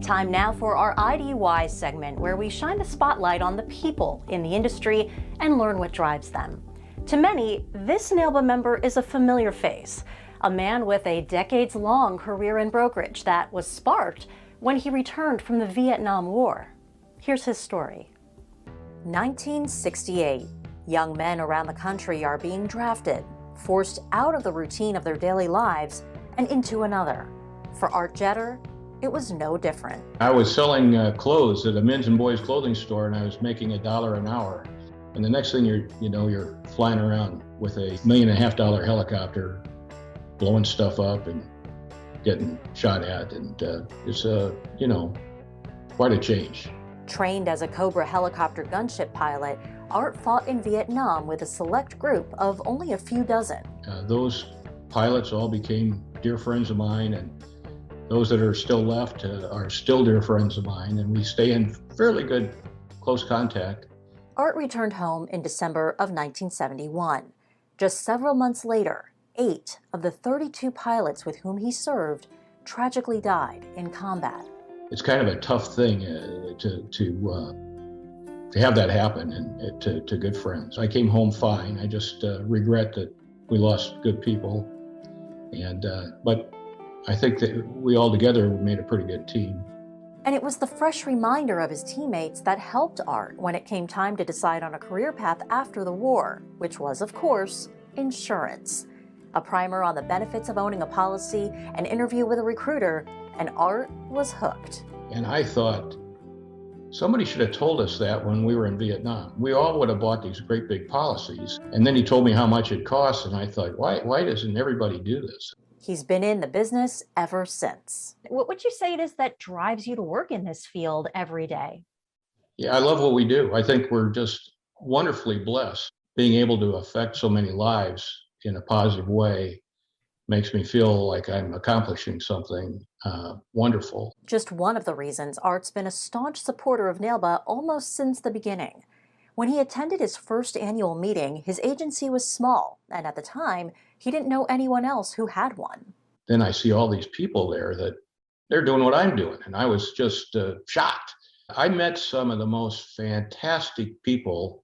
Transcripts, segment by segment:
Time now for our IDY segment, where we shine the spotlight on the people in the industry and learn what drives them. To many, this NAILBA member is a familiar face, a man with a decades-long career in brokerage that was sparked when he returned from the Vietnam War. Here's his story. 1968. Young men around the country are being drafted, forced out of the routine of their daily lives and into another. For Art Jeter, it was no different. I was selling clothes at a men's and boys clothing store, and I was making $1 an hour. And the next thing you're flying around with a $1.5 million helicopter, blowing stuff up and getting shot at, and it's quite a change. Trained as a Cobra helicopter gunship pilot, Art fought in Vietnam with a select group of only a few dozen. Those pilots all became dear friends of mine, and those that are still left are still dear friends of mine, and we stay in fairly good, close contact. Art returned home in December of 1971. Just several months later, 8 of the 32 pilots with whom he served tragically died in combat. It's kind of a tough thing to have that happen, and to good friends. I came home fine. I just regret that we lost good people, but I think that we all together made a pretty good team. And it was the fresh reminder of his teammates that helped Art when it came time to decide on a career path after the war, which was, of course, insurance. A primer on the benefits of owning a policy, an interview with a recruiter, and Art was hooked. And I thought, somebody should have told us that when we were in Vietnam. We all would have bought these great big policies. And then he told me how much it cost, and I thought, why doesn't everybody do this? He's been in the business ever since. What would you say it is that drives you to work in this field every day? Yeah, I love what we do. I think we're just wonderfully blessed. Being able to affect so many lives in a positive way makes me feel like I'm accomplishing something wonderful. Just one of the reasons Art's been a staunch supporter of NAILBA almost since the beginning. When he attended his first annual meeting, his agency was small, and at the time, he didn't know anyone else who had one. Then I see all these people there that they're doing what I'm doing, and I was just shocked. I met some of the most fantastic people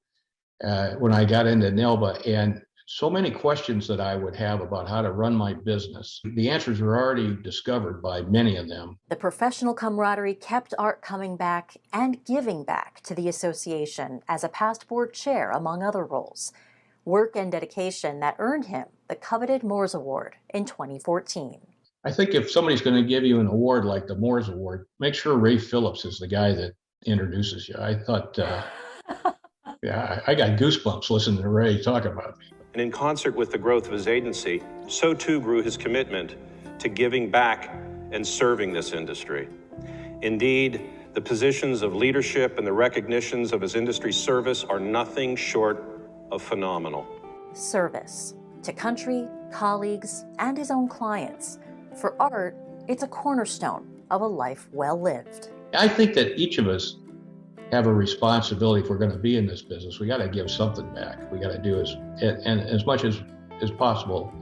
when I got into NAILBA, and so many questions that I would have about how to run my business. The answers were already discovered by many of them. The professional camaraderie kept Art coming back and giving back to the association as a past board chair, among other roles. Work and dedication that earned him the coveted Moores Award in 2014. I think if somebody's going to give you an award like the Moores Award, make sure Ray Phillips is the guy that introduces you. I thought, yeah, I got goosebumps listening to Ray talk about me. And in concert with the growth of his agency, so too grew his commitment to giving back and serving this industry. Indeed, the positions of leadership and the recognitions of his industry service are nothing short of phenomenal. Service to country, colleagues, and his own clients. For Art, it's a cornerstone of a life well lived. I think that each of us have a responsibility if we're going to be in this business. We got to give something back. We got to do as much as possible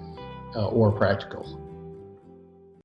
or practical.